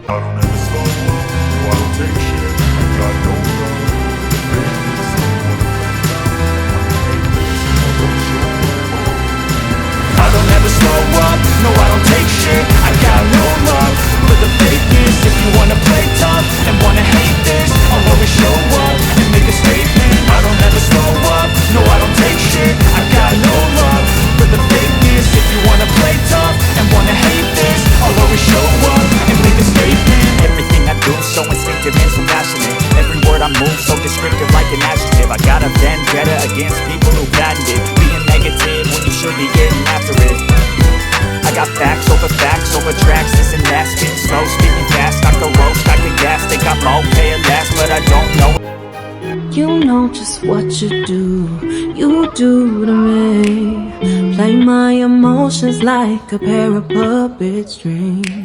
I don't ever slow up, no I don't take shit, I got no love for the fakeness. If you wanna play tough and wanna hate this, I'll go show up. I don't ever slow up, no I don't take shit, I got no love for the fakeness. If you wanna play tough and wanna hate this, I'll always show up and make a statement. I don't ever slow up, no I don't take shit, I got no love for the fakeness. If you wanna play tough and wanna hate this, I'll always show up and make a statement. Everything I do so instinctive and so passionate. Every word I move so descriptive like an adjective. I got a vendetta against people who patented being negative when you should be getting after it. I got facts over tracks, this and that. Speaking slow, speaking fast, I can roast, I can gas. Think I'm okay at last, but I don't know. You know just what you do to me. Play my emotions like a pair of puppet strings.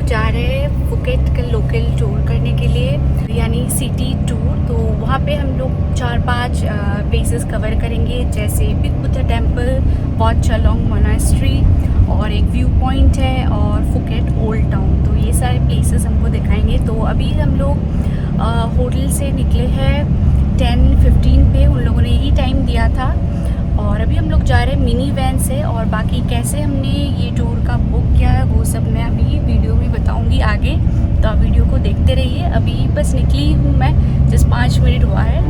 जा रहे हैं Phuket का local tour करने के लिए, यानी city tour. तो वहाँ पे हम लोग 4-5 प्लेसेस कवर करेंगे, जैसे big Buddha temple, Wat Chalong monastery और एक व्यू पॉइंट है, और फुकेट ओल्ड टाउन। तो ये सारे प्लेसेस हमको दिखाएंगे। तो अभी हम लोग होटल से निकले हैं 10:15 पे, उन लोगों ने यही टाइम दिया था। और अभी हम लोग जा रहे हैं मिनी वैन से, और बाकी कैसे हमने ये टूर का बुक किया है वो सब मैं अभी वीडियो में बताऊंगी आगे। तो आप वीडियो को देखते रहिए। अभी बस निकली हूँ मैं, जस्ट 5 मिनट हुआ है।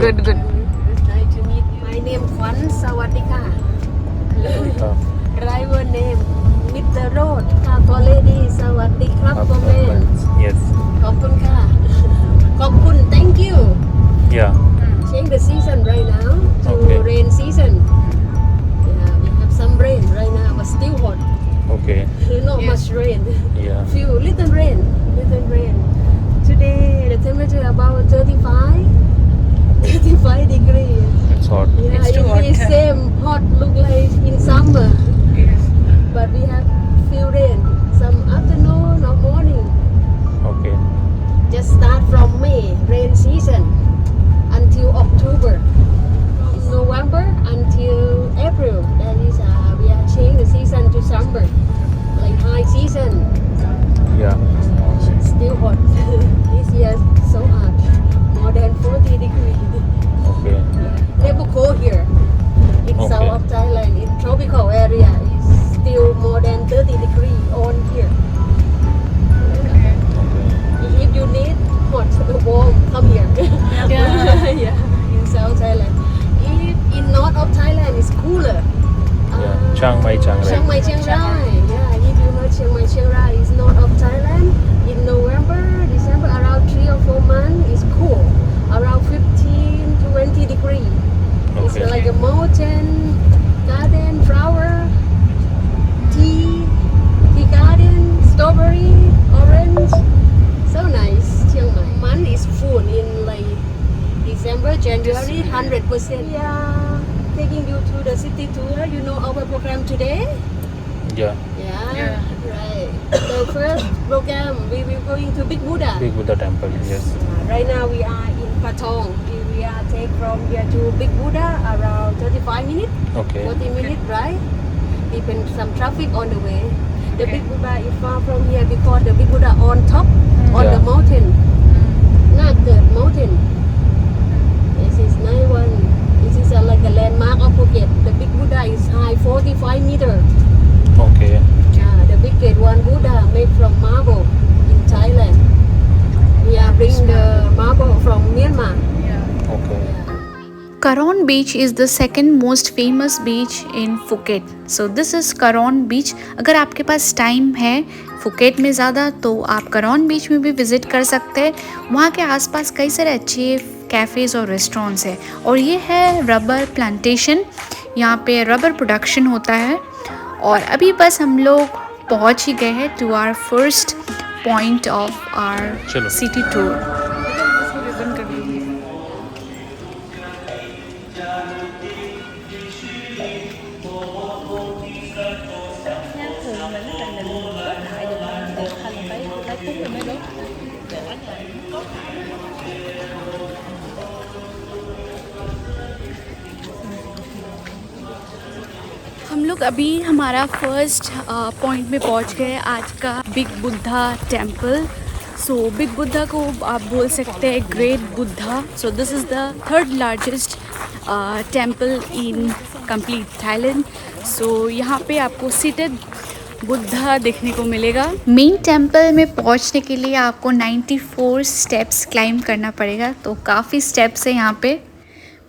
Good. It's nice to meet you. My name Kwan Sawadika. Hello. Driver name Mr. Road. For lady Sawadika. For men. Yes. ขอบคุณค่ะ ขอบคุณ thank you. Yeah. Change the season right now to Okay. rain season. Yeah, we have some rain right now, but still hot. Okay. Not much rain. Yeah. Few little rain. Today the temperature about 35 degrees. It's hot. Yeah, It's too it is hot. same hot look like in summer. But we have few rain, some afternoon or morning. Okay. Just start from May, rain season, until October. November until April, that is we are changing the season to summer, like high season. Yeah. Still hot. This year so hot, more than 40 degrees. Okay. Never cold here. In Okay. south of Thailand, in tropical area, is still more than 30 degrees on here. Okay. If you need hot warm, come here. Yeah. In South Thailand. If in north of Thailand, it's cooler. Yeah. Chiang Mai, Chiang Rai. Chiang Mai, Chiang Rai. Yeah, if you know Chiang Mai, Chiang Rai is north of Thailand. In November, December, around 3 or 4 months, it's cool. Around 15-20 degrees. It's Okay. like a mountain, garden, flower, tea garden, strawberry, orange. So nice, Chiang Mai. Month is full in like December, January, 100%. Yeah, taking you to the city tour. You know our program today? Yeah. Yeah. Right. The first program, we will going to Big Buddha. Big Buddha Temple. Yes. Right now we are in Patong. We are take from here to Big Buddha around 35 minutes, Okay. 40 minutes, right? Depends some traffic on the way. The Big Buddha is far from here because the Big Buddha on top, on the Yeah. mountain. Not the mountain. This is nice one. This is like a landmark of Phuket. The Big Buddha is high 45 meters. Okay. The biggest one Buddha made from marble in Thailand. We are bring the marble from Myanmar. Okay. Karon Beach is the second most famous beach in Phuket. So this is Karon Beach. अगर आपके पास time है Phuket में ज़्यादा तो आप करौन बीच में भी विज़िट कर सकते हैं। वहाँ के आसपास कई सारे अच्छे कैफ़ेज़ और रेस्टोरेंट्स हैं और ये है रबर प्लांटेशन। यहाँ पे रबर प्रोडक्शन होता है और अभी बस हम लोग पहुँच ही गए हैं to our first point of our city tour. हम लोग अभी हमारा फर्स्ट पॉइंट में पहुंच गए आज का big Buddha temple. So big Buddha को आप बोल सकते हैं great Buddha. So this is the third largest temple in complete Thailand. So यहाँ पे आपको सीटेड बुद्धा देखने को मिलेगा। मेन टेम्पल में पहुँचने के लिए आपको 94 स्टेप्स क्लाइम करना पड़ेगा, तो काफ़ी स्टेप्स है यहाँ पे।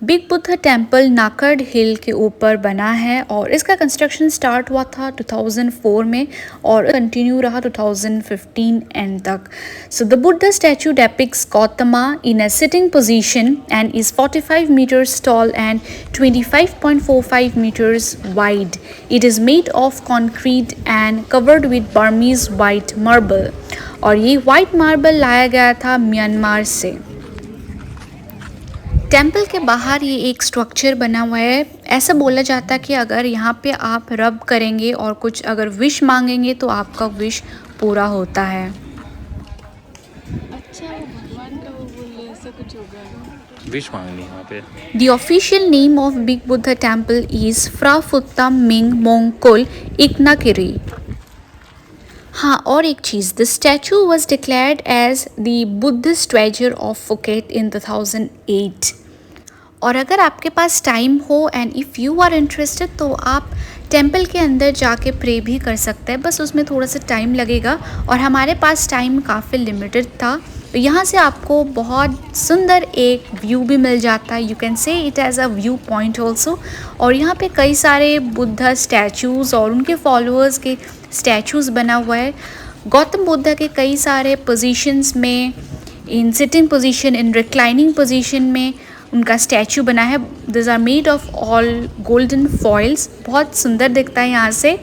बिग बुद्धा टेम्पल नाकर्ड हिल के ऊपर बना है और इसका कंस्ट्रक्शन स्टार्ट हुआ था 2004 में और कंटिन्यू रहा 2015 एंड तक। So the Buddha statue depicts Gautama in a sitting position and is 45 meters tall and 25.45 meters wide. It is made of concrete and covered with Burmese white marble और ये white marble लाया गया था Myanmar से। Temple के बाहर ये एक स्ट्रक्चर बना हुआ है। ऐसा बोला जाता है कि अगर यहाँ पे आप रब करेंगे और कुछ अगर विश मांगेंगे तो आपका विश पूरा होता है। अच्छा भगवान का वो बोले ऐसा कुछ होगा। विश मांगनी है वहाँ पे। The official name of Big Buddha Temple is Phra Phutta Ming Mongkol Iknakiri। हाँ और एक चीज़, the statue was declared as the Buddhist treasure of Phuket in 2008। और अगर आपके पास टाइम हो and if you are interested तो आप टेम्पल के अंदर जाके प्रे भी कर सकते हैं, बस उसमें थोड़ा सा टाइम लगेगा और हमारे पास टाइम काफ़ी लिमिटेड था। तो यहाँ से आपको बहुत सुंदर एक व्यू भी मिल जाता है। You can say it as a view point also. और यहाँ पे कई सारे बुद्धा स्टैचूज़ और उनके फॉलोअर्स के स्टैचूज़ बना हुआ है। गौतम बुद्धा के कई सारे पोजीशंस में, in sitting position, in reclining position में उनका स्टैचू बना है। This are made of all golden foils. बहुत सुंदर दिखता है यहाँ से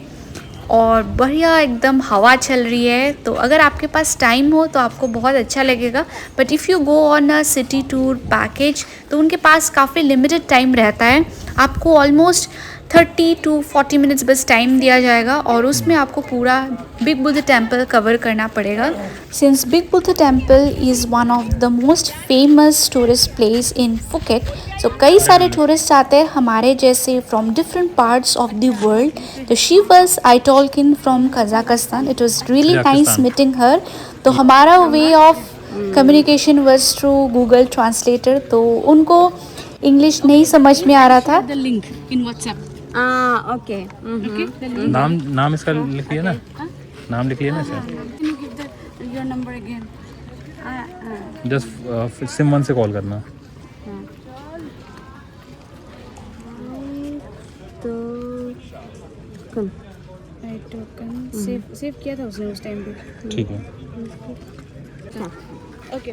और बढ़िया एकदम हवा चल रही है। तो अगर आपके पास टाइम हो तो आपको बहुत अच्छा लगेगा। But if you go on a city tour package तो उनके पास काफ़ी लिमिटेड टाइम रहता है। आपको ऑलमोस्ट 30 to 40 मिनट्स बस टाइम दिया जाएगा और उसमें आपको पूरा बिग बुद्धा टेम्पल कवर करना पड़ेगा। Since big Buddha temple is one of the most famous tourist place in Phuket, so कई सारे टूरिस्ट आते हैं हमारे जैसे from different parts of the world. तो she was Aitolkyn from Kazakhstan. It was really nice meeting her. तो हमारा way of communication was through Google translator, तो उनको इंग्लिश नहीं समझ में आ रहा था। The link in WhatsApp. Okay. Okay. नाम इसका लिखिए ना, नाम लिखिए ना sir. Can you give your number again? Just SIM 1 से कॉल करना। सेव किया था उसने उस टाइम पे। ठीक है, okay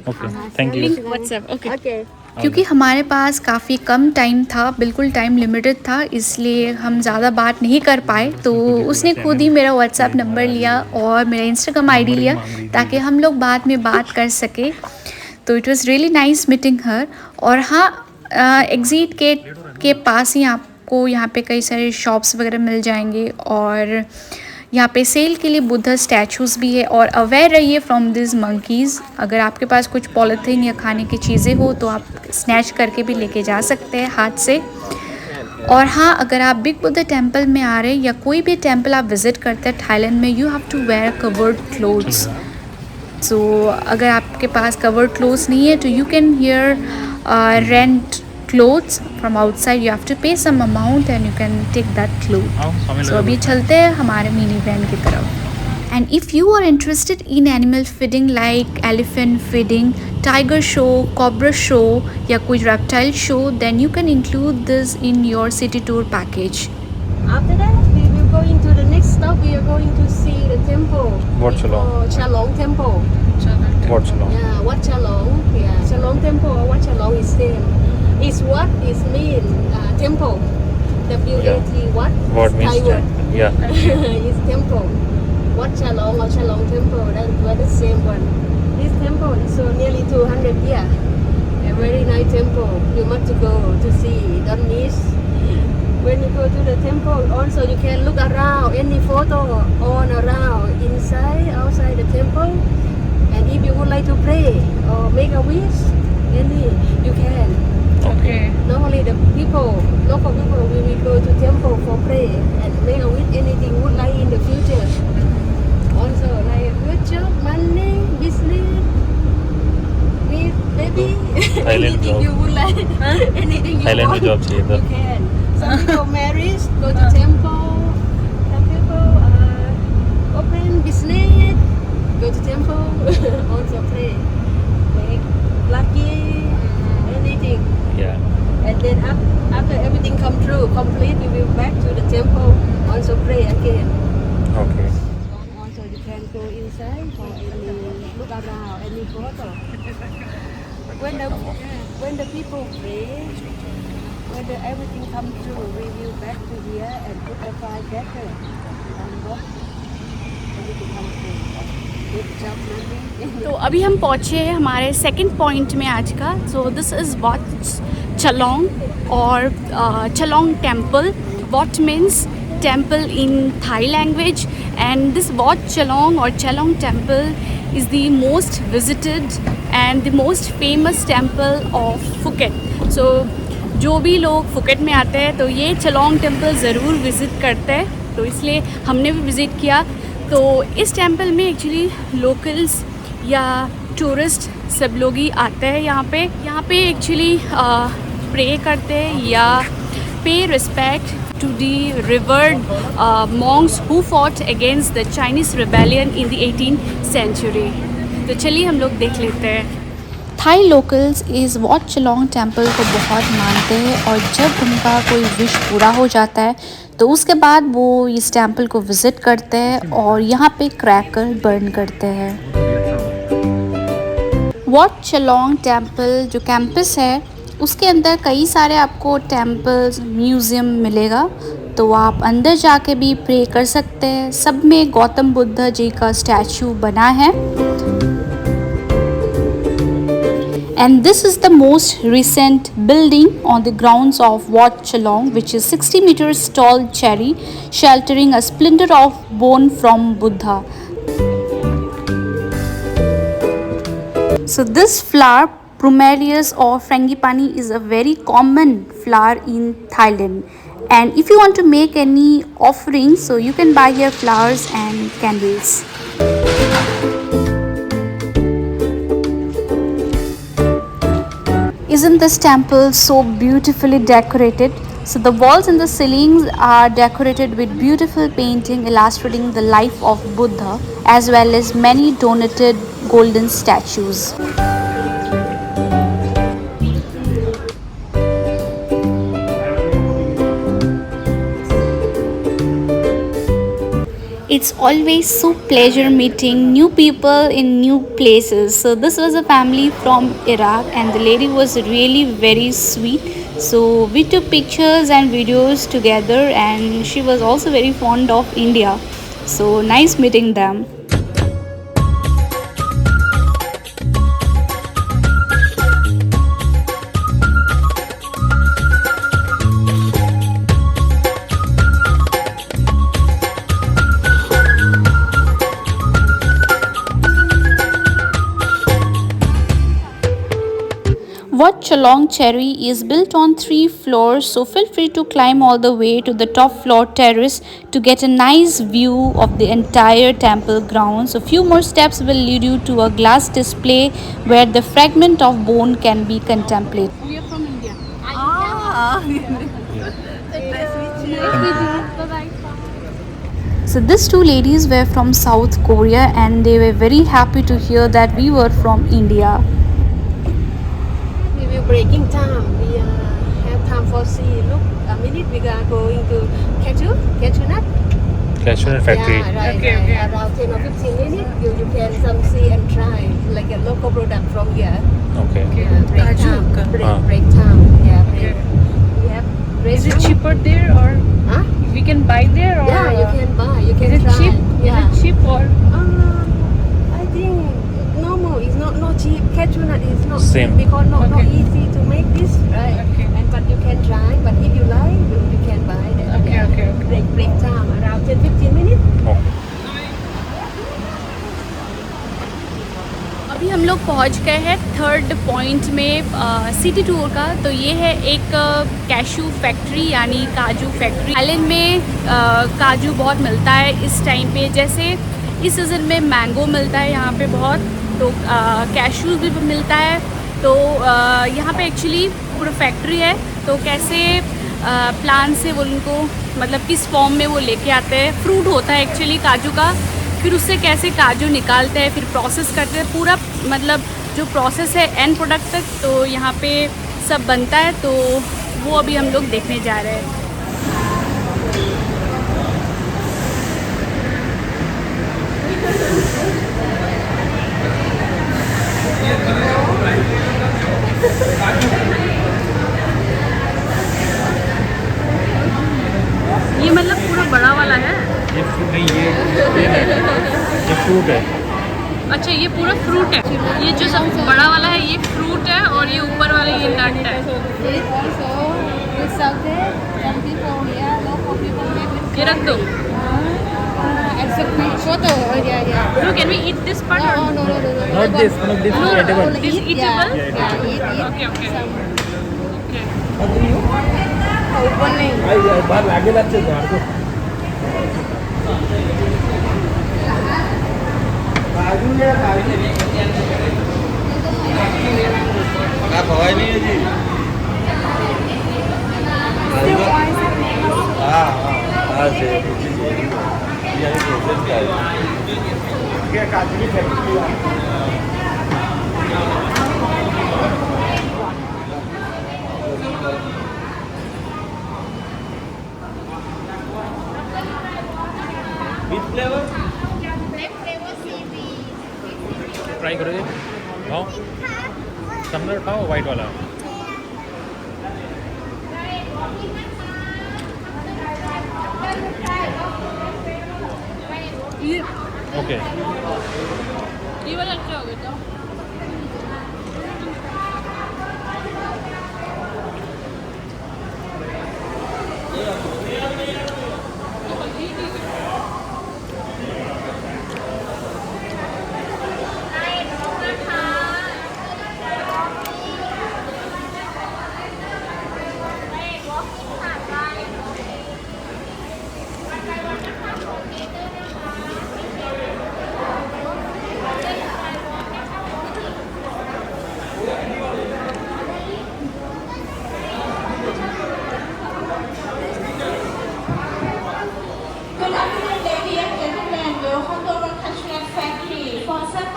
thank you. Link WhatsApp। Okay क्योंकि हमारे पास काफ़ी कम टाइम था, बिल्कुल टाइम लिमिटेड था, इसलिए हम ज़्यादा बात नहीं कर पाए। तो उसने खुद ही मेरा व्हाट्सएप नंबर लिया और मेरा इंस्टाग्राम आईडी लिया ताकि हम लोग बाद में बात कर सके। तो it was really nice meeting her. और हाँ, एग्जिट गेट के पास ही आपको यहाँ पे कई सारे शॉप्स वगैरह मिल जाएंगे और यहाँ पे सेल के लिए बुद्धा स्टैचूज़ भी है। और अवेयर रहिए फ्रॉम दिस मंकीज़। अगर आपके पास कुछ पॉलीथीन या खाने की चीज़ें हो तो आप स्नैच करके भी लेके जा सकते हैं हाथ से। और हाँ, अगर आप बिग बुद्धा टेम्पल में आ रहे हैं या कोई भी टेम्पल आप विज़िट करते हैं थाईलैंड में, you have to wear covered clothes. So अगर आपके पास कवर्ड क्लोथ्स नहीं है तो you can here rent clothes from outside. You have to pay some amount and you can take that cloth. So अभी चलते हैं हमारे मिनी वैन की तरफ। And if you are interested in animal feeding like elephant feeding, tiger show, cobra show या कोई reptile show, then you can include this in your city tour package. After that, we will go into the next stop. We are going to see the temple. Wat Chalong. Oh, Chalong Temple. Wat Chalong. Yeah, Wat Chalong. Yeah, Chalong Temple or Wat Chalong is same. Is what is mean temple. W-A-T what? What means Thai word. temple? Yeah. Is temple. Wat Chalong or Chalong Temple. That's the same one. This temple is so nearly 200 years. A very nice temple. You must go to see. Don't miss. When you go to the temple, also you can look around, any photo on around, inside, outside the temple. And if you would like to pray or make a wish, any, you can. Okay. Normally the people, local people, we will go to temple for pray and make a wish, anything would like in the future. Also like good job, money, business, with baby, Thailand anything job. you would like, anything you Thailand में want, job चाहिए था. you can. Some people married, go to temple. Some people open business, go to temple, also pray. Make lucky, anything. Yeah. And then after everything come true, complete, we will back to the temple, also pray again. Okay. Also you can go inside for any, look around, any photo. When the people pray, when everything comes true, we will back to here and put the fire better. And what everything comes true. Good job, Nani. तो अभी हम पहुँचे हैं हमारे second point में आज का. So this is Wat Chalong और Chalong temple. Wat means temple in Thai language, and this Wat Chalong or Chalong temple is the most visited and the most famous temple of Phuket. So जो भी लोग Phuket में आते हैं तो ये चलोंग temple ज़रूर विज़िट करते हैं, तो इसलिए हमने भी विज़िट किया. तो इस टेम्पल में एक्चुअली लोकल्स या टूरिस्ट सब लोग ही आते हैं यहाँ पे एक्चुअली प्रे करते हैं या पे respect to the revered monks who fought against the Chinese rebellion in the 18th century. तो चलिए हम लोग देख लेते हैं. थाई लोकल्स इस वॉट चलोंग टेम्पल को बहुत मानते हैं और जब उनका कोई विश पूरा हो जाता है तो उसके बाद वो इस टेम्पल को विज़िट करते हैं और यहाँ पे क्रैकर बर्न करते हैं. वॉट चलोंग टेम्पल जो कैंपस है उसके अंदर कई सारे आपको टेम्पल्स म्यूज़ियम मिलेगा, तो आप अंदर जाके भी प्रे कर सकते हैं. सब में गौतम बुद्ध जी का स्टैचू बना है. And this is the most recent building on the grounds of Wat Chalong, which is 60 meters tall cherry, sheltering a splinter of bone from Buddha. So this flower, Bromelias or Frangipani, is a very common flower in Thailand. And if you want to make any offerings, so you can buy here flowers and candles. Isn't this temple so beautifully decorated? So the walls and the ceilings are decorated with beautiful painting illustrating the life of Buddha, as well as many donated golden statues. It's always so pleasure meeting new people in new places. So this was a family from Iraq and the lady was really very sweet. So we took pictures and videos together and she was also very fond of India. So nice meeting them. Wat Chalong Cherry is built on 3 floors, so feel free to climb all the way to the top floor terrace to get a nice view of the entire temple grounds. A few more steps will lead you to a glass display where the fragment of bone can be contemplated. We are from India. Ah. So these two ladies were from South Korea and they were very happy to hear that we were from India. We will breaking time. We have time for see. Look, a minute we are going to cashew nut. Cashew nut factory. Yeah, right, Okay, right. okay. Around 10 or 15 minutes, you can some see and try like a local product from here. Okay. Yeah, break Kaju time. ka. Break time. Yeah, break. Okay. We have break Is it room. cheaper there or Huh? we can buy there or? Yeah, you can buy. You can Is it try. cheap? Yeah. Is it cheap or? I think normal is not cheap. Cashew nut is not Same. cheap because not Okay. easy to make this, right? Okay. And but you can try. But if you like, you can buy that. Okay, Yeah. okay, okay. Break time around 10-15 minutes. Oh. अभी हम लोग पहुंच गए हैं third point में city tour का। तो ये है एक कैशू फैक्ट्री यानी काजू फैक्ट्री। आइलैंड में काजू बहुत मिलता है इस टाइम पे। जैसे इस सीज़न में मैंगो मिलता है यहाँ पे बहुत, तो कैशू भी मिलता है। तो यहाँ पे एक्चुअली पूरा फैक्ट्री है। तो कैसे प्लांट से वो उनको मतलब किस फॉर्म में वो लेके आते हैं, फ्रूट होता है एक्चुअली काजू का, फिर उससे कैसे काजू निकालते हैं, फिर प्रोसेस करते हैं, पूरा मतलब जो प्रोसेस है एंड प्रोडक्ट तक, तो यहाँ पे सब बनता है। तो वो अभी हम लोग देखने जा रहे हैं। ये मतलब पूरा बड़ा वाला है। ये नहीं, ये फ्रूट है। अच्छा, ये पूरा फ्रूट है। ये जो सब बड़ा वाला है ये फ्रूट है और ये ऊपर वाला ये नट है। ये रख दो। Photo. Yeah, yeah. No, can we eat this part or No. Not this, no, this is No, edible. this is eatable? Yeah, eat. Okay, okay. Okay. Opening. बाहर लागे लागते बाहर को। खवाई नहीं है जी। हाँ से ये प्रोसेस क्या है? क्या काजू की फैक्ट्री है? ट्राई करो ये, खाओ, टम्बलर खाओ वाइट वाला। ओके, ये वाला अच्छा हो गया।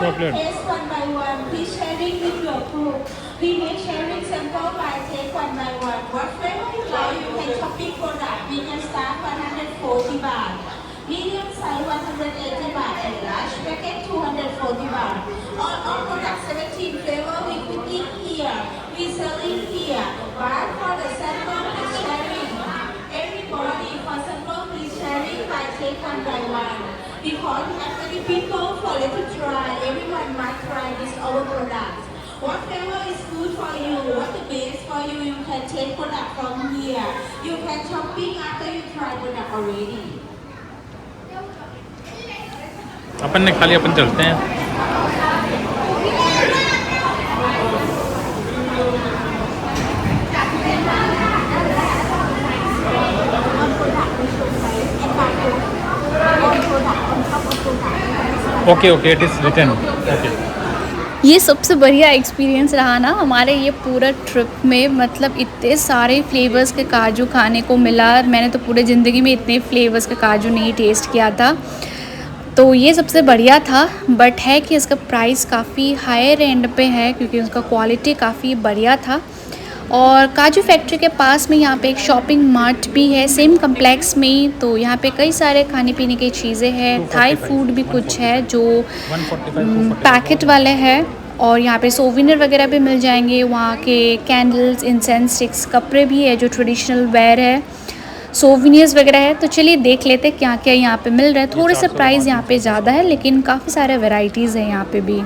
chocolate. Taste one by one. Please sharing with your group. We make sharing sample by take one by one. What flavor you like, you can shopping product. We can start 140 baht. Medium size 180 baht and large packet 240 baht. All products 17 flavor we cooking here. We selling here. But for the sample is sharing. Everybody for sample please sharing by take one by one. Because as many people for it to try, everyone must try this our product. Whatever is good for you, what the best for you, you can take product from here. You can shopping after you try product already. अपन ने खाली अपन चलते हैं। Okay, it is written. Okay. ये सबसे बढ़िया experience रहा ना हमारे ये पूरा ट्रिप में, मतलब इतने सारे फ्लेवर्स के काजू खाने को मिला। मैंने तो पूरे ज़िंदगी में इतने फ्लेवर्स के काजू नहीं टेस्ट किया था, तो ये सबसे बढ़िया था। बट है कि इसका प्राइस काफ़ी हायर एंड पे है क्योंकि उसका क्वालिटी काफ़ी बढ़िया था। और काजू फैक्ट्री के पास में यहाँ पे एक शॉपिंग मार्ट भी है सेम कम्प्लेक्स में, तो यहाँ पे कई सारे खाने पीने की चीज़ें हैं। थाई फूड भी कुछ है जो पैकेट वाले हैं, और यहाँ पे सोविनियर वगैरह भी मिल जाएंगे। वहाँ के कैंडल्स, इंसेंस स्टिक्स, कपड़े भी है जो ट्रेडिशनल वेयर है, सोविनियर्स वगैरह है। तो चलिए देख लेते हैं क्या क्या यहाँ पे मिल रहा है। थोड़े से प्राइस यहाँ पे ज़्यादा है लेकिन काफ़ी सारे वेराइटीज़ हैं यहाँ पे भी।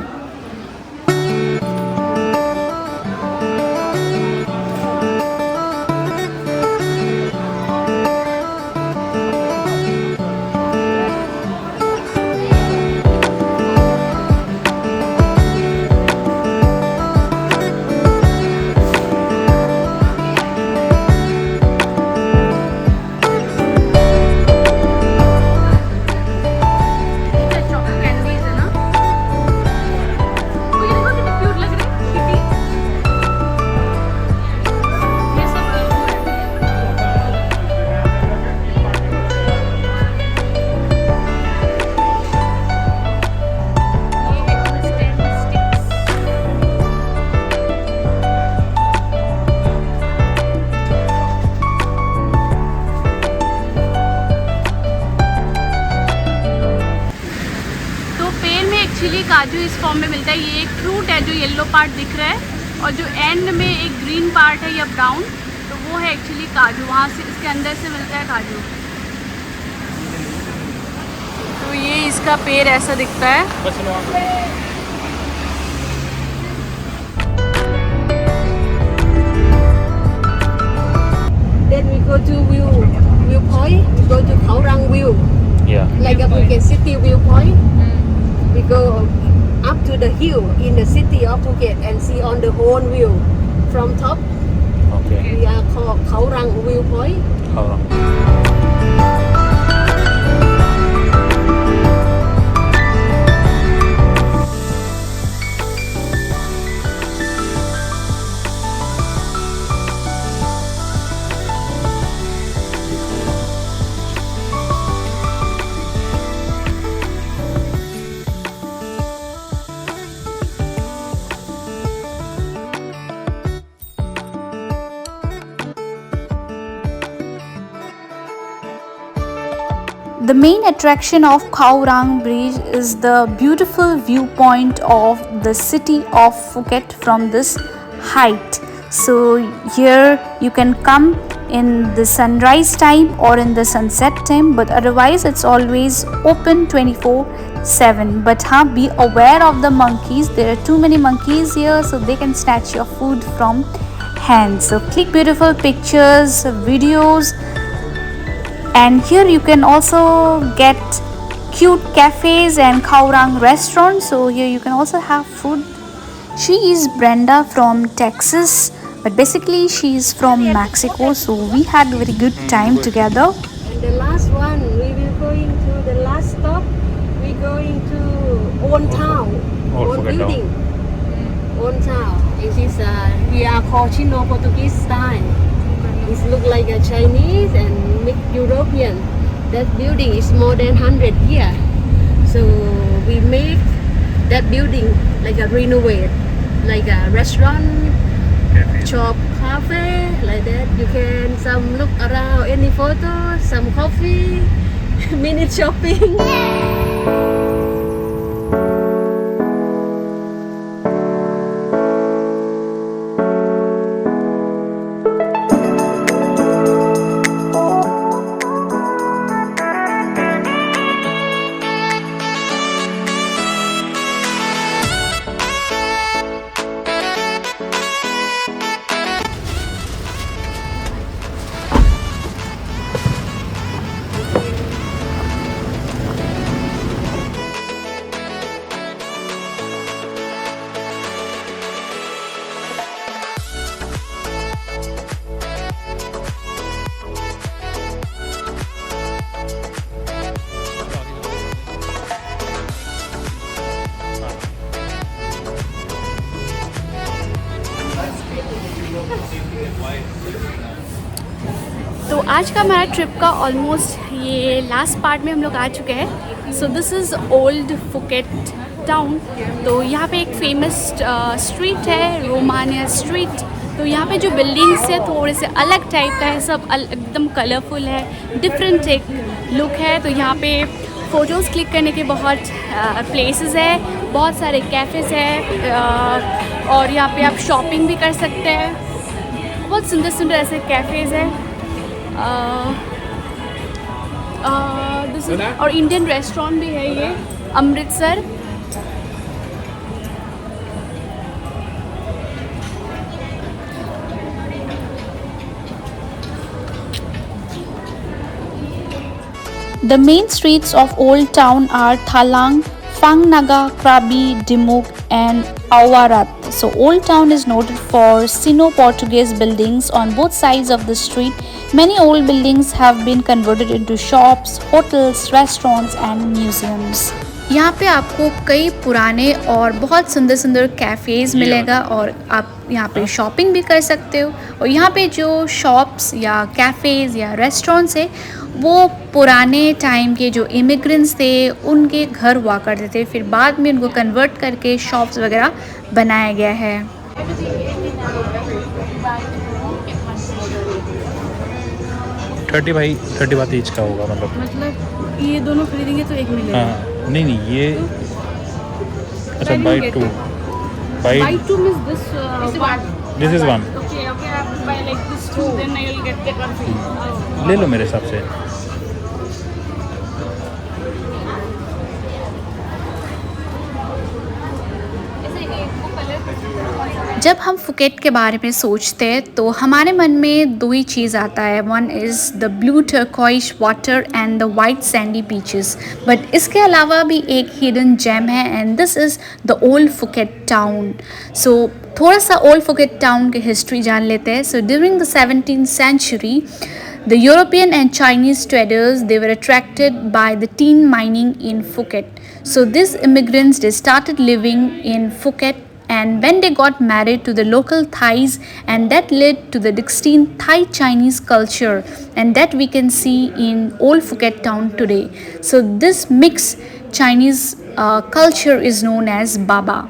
एक्चुअली काजू इस फॉर्म में मिलता है। ये एक फ्रूट है जो येलो पार्ट दिख रहा है, और जो एंड में एक ग्रीन पार्ट है या ब्राउन, तो वो है एक्चुअली काजू। वहाँ से इसके अंदर से मिलता है काजू। तो ये इसका पेड़ ऐसा दिखता है। Then we go to viewpoint. We go to Khao Rang view, Yeah. like a Phuket city viewpoint. We go up to the hill in the city of Phuket and see on the whole view from top. Okay. We are called Khao Rang viewpoint. How long? The main attraction of Khao Rang Bridge is the beautiful viewpoint of the city of Phuket from this height. So here you can come in the sunrise time or in the sunset time, but otherwise it's always open 24/7. But be aware of the monkeys. There are too many monkeys here, so they can snatch your food from hands. So click beautiful pictures, videos. And here you can also get cute cafes and Khao Rang restaurants. So here you can also have food. She is Brenda from Texas, but basically she is from Mexico. So we had a very good time together. And the last one, we will go into the last stop. We going to Old Town, Old Phuket building, Old Town. It is we are called Chino Portuguese style. It look like a Chinese and mixed European. That building is more than 100 years. So we make that building like a renovate, like a restaurant, shop, cafe, like that. You can some look around, any photo, some coffee, minute shopping. तो आज का हमारा trip का almost ये last part में हम लोग आ चुके हैं। सो this is old Phuket town. तो यहाँ पे एक फेमस स्ट्रीट है, रोमानिया स्ट्रीट। तो यहाँ पे जो बिल्डिंग्स है थोड़े से अलग टाइप का है, सब एकदम कलरफुल है, डिफरेंट एक लुक है। तो यहाँ पे फ़ोटोज़ क्लिक करने के बहुत प्लेसेस है, बहुत सारे कैफ़ेज़ है, और यहाँ पे आप शॉपिंग भी कर सकते हैं। बहुत सुंदर सुंदर ऐसे कैफ़ेज़ हैं। और इंडियन रेस्टोरेंट भी है ये, Amritsar. The main streets of Old Town are Thalang, Phangnaga, Krabi, Dimuk and Awarat. So Old Town is noted for Sino-Portuguese buildings on both sides of the street. Many old buildings have been converted into shops, hotels, restaurants and museums. यहाँ पे आपको कई पुराने और बहुत सुंदर सुंदर cafes मिलेगा और आप यहाँ पे शॉपिंग भी कर सकते हो। और यहाँ पे जो शॉप्स या कैफ़ेज़ या रेस्टोरेंट्स है वो पुराने टाइम के जो इमिग्रेंट्स थे उनके घर हुआ करते थे, फिर बाद में उनको कन्वर्ट करके शॉप्स वगैरह बनाया गया है। 30 बाई 30 बात ईच का होगा, मतलब ये दोनों खरीदेंगे तो एक मिलेगा। हाँ नहीं ये अच्छा by 2 Buy two means this one. This is 1 Okay, I have to buy like this two, then I will get that one free. Oh. ले लो मेरे हिसाब से। जब हम फुकेट के बारे में सोचते हैं तो हमारे मन में दो ही चीज़ आता है, one is the blue turquoise water and the white sandy beaches. But इसके अलावा भी एक हिडन जेम है and this is the old Phuket town. So थोड़ा सा ओल्ड फुकेट टाउन की हिस्ट्री जान लेते हैं। So during the 17th century the European and Chinese traders, they were attracted by the tin mining in Phuket. So these immigrants, they started living in Phuket, and when they got married to the local Thais, and that led to the distinct Thai-Chinese culture, and that we can see in old Phuket town today. So this mixed Chinese culture is known as Baba.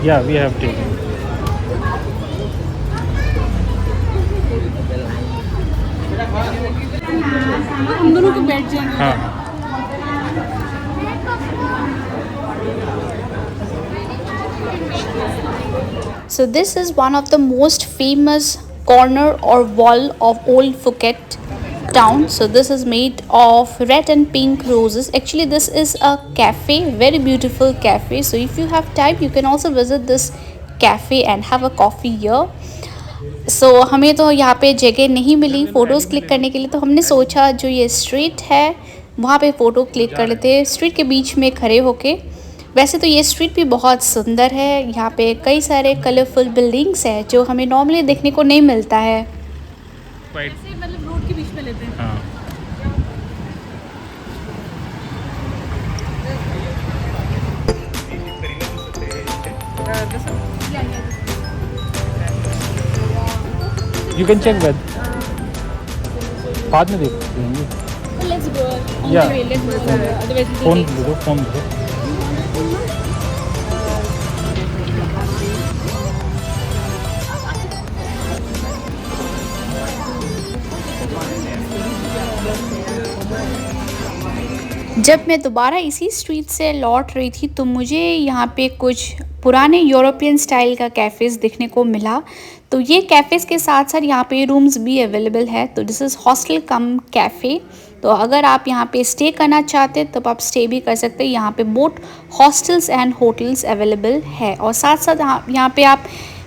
Yeah, we have taken. हम दोनों को बैठ जाएंगे। हाँ So this is one of the most famous corner or wall of old Phuket town. So this is made of red and pink roses. Actually this is a cafe, very beautiful cafe. So if you have time you can also visit this cafe and have a coffee here. So हमें तो यहाँ पे जगह नहीं मिली photos click करने के लिए, तो हमने सोचा जो ये स्ट्रीट है वहाँ पे फ़ोटो क्लिक कर लेते हैं स्ट्रीट के बीच में खड़े होके। वैसे तो ये स्ट्रीट भी बहुत सुंदर है, यहाँ पे कई सारे कलरफुल बिल्डिंग्स हैं जो हमें नॉर्मली देखने को नहीं मिलता है। ऐसे मतलब रोड के बीच में लेते हैं। हाँ यू कैन चेक विद बाद में देख लेंगे। Let's go. On Yeah. the way, let's go. Otherwise, phone दे दो, फोन दे दो। जब मैं दोबारा इसी स्ट्रीट से लौट रही थी तो मुझे यहाँ पे कुछ पुराने यूरोपियन स्टाइल का कैफ़ेज़ दिखने को मिला। तो ये कैफ़ेज़ के साथ साथ यहाँ पे रूम्स भी अवेलेबल है। तो this is hostel come cafe. तो अगर आप यहाँ पे स्टे करना चाहते हैं तो आप स्टे भी कर सकते हैं। यहाँ पे both hostels and hotels available है और साथ साथ यहाँ पे आप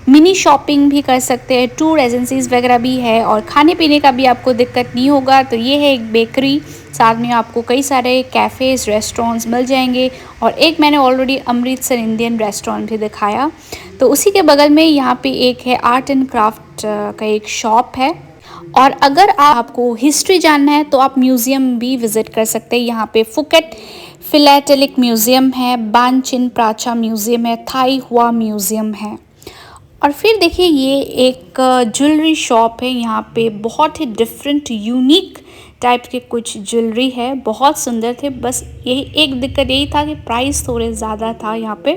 मिनी शॉपिंग भी कर सकते हैं। टूर एजेंसीज़ वगैरह भी है और खाने पीने का भी आपको दिक्कत नहीं होगा। तो ये है एक बेकरी, साथ में आपको कई सारे कैफ़ेज़ रेस्टोरेंट्स मिल जाएंगे और एक मैंने ऑलरेडी अमृतसर इंडियन रेस्टोरेंट भी दिखाया। तो उसी के बगल में यहाँ पे एक है आर्ट एंड क्राफ्ट का एक शॉप है। और अगर आपको हिस्ट्री जानना है तो आप म्यूज़ियम भी विज़िट कर सकते हैं। यहाँ पे फुकेट फिलैटेलिक म्यूज़ियम है, बानचिन प्राचा म्यूज़ियम है, थाई हुआ म्यूज़ियम है। और फिर देखिए ये एक ज्वेलरी शॉप है। यहाँ पे बहुत ही डिफरेंट यूनिक टाइप के कुछ ज्वेलरी है, बहुत सुंदर थे। बस यही एक दिक्कत यही था कि प्राइस थोड़े ज़्यादा था यहाँ पे।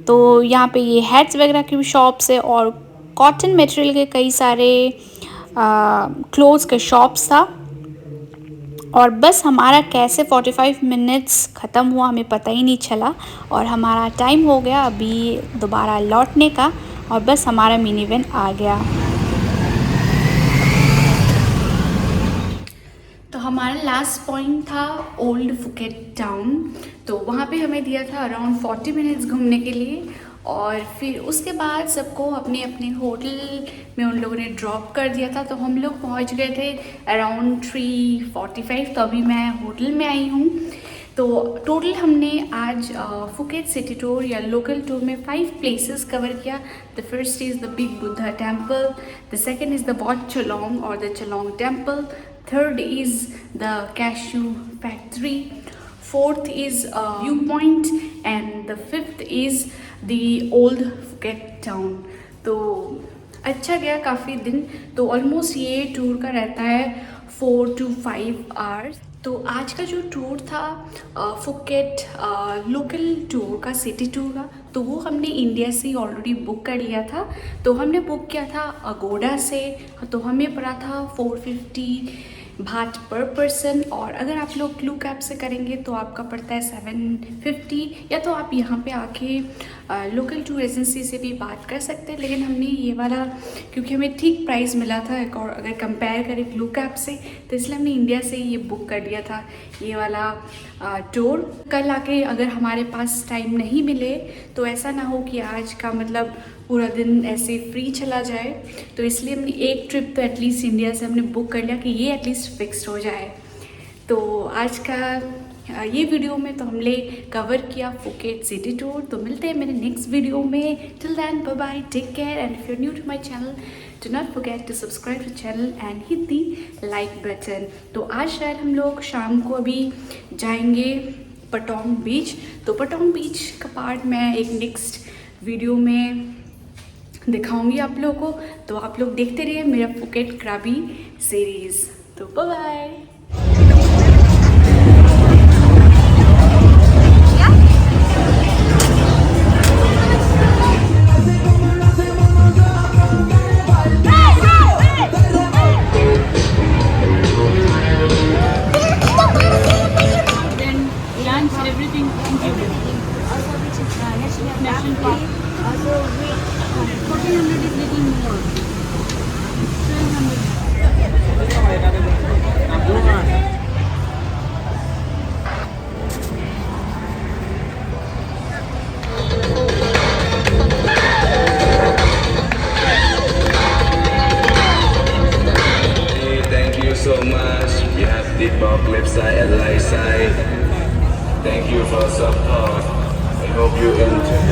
तो यहाँ पे ये हैट्स वगैरह की भी शॉप्स है और कॉटन मटेरियल के कई सारे क्लोथ्स के शॉप्स था। और बस हमारा कैसे 45 मिनट्स ख़त्म हुआ हमें पता ही नहीं चला और हमारा टाइम हो गया अभी दोबारा लौटने का और बस हमारा मिनी वैन आ गया। तो हमारा लास्ट पॉइंट था ओल्ड फुकेट टाउन। तो वहाँ पे हमें दिया था अराउंड 40 मिनट्स घूमने के लिए और फिर उसके बाद सबको अपने अपने होटल में उन लोगों ने ड्रॉप कर दिया था। तो हम लोग पहुँच गए थे अराउंड 3:45। तो अभी मैं होटल में आई हूँ। तो टोटल हमने आज फुकेट सिटी टूर या लोकल टूर में 5 प्लेसेस कवर किया। The first is the big Buddha temple, the second is the Wat Chalong और the Chalong temple, third is the cashew factory, fourth is view point and the fifth is the old Phuket town. तो अच्छा गया काफ़ी दिन। तो almost ये tour का रहता है 4 to 5 आवर्स। तो आज का जो टूर था फुकेट लोकल टूर का, सिटी टूर का, तो वो हमने इंडिया से ऑलरेडी बुक कर लिया था। तो हमने बुक किया था अगोडा से। तो हमें पड़ा था 450 बात पर पर्सन और अगर आप लोग क्लू कैब से करेंगे तो आपका पड़ता है 750। या तो आप यहाँ पे आके लोकल टूर एजेंसी से भी बात कर सकते हैं, लेकिन हमने ये वाला क्योंकि हमें ठीक प्राइस मिला था और अगर कंपेयर करें क्लू कैब से तो इसलिए हमने इंडिया से ये बुक कर लिया था ये वाला टूर। कल आके अगर हमारे पास टाइम नहीं मिले तो ऐसा ना हो कि आज का मतलब पूरा दिन ऐसे फ्री चला जाए। तो इसलिए हमने एक ट्रिप तो एटलीस्ट इंडिया से हमने बुक कर लिया कि ये एटलीस्ट फिक्स्ड हो जाए। तो आज का ये वीडियो में तो हमने कवर किया फुकेट सिटी टूर। तो मिलते हैं मेरे नेक्स्ट वीडियो में। Till then bye bye, take care and if you are new to my channel do not forget to subscribe to channel and hit the like button. तो आज शायद हम लोग शाम को अभी जाएंगे पटोंग बीच। तो पटोंग बीच का पार्ट मैं एक नेक्स्ट वीडियो में दिखाऊंगी आप लोगों को। तो आप लोग देखते रहिए मेरा फुकेट क्राबी सीरीज़। तो bye bye. So much. You have Depop website and live site. Thank you for support. I hope you enjoy.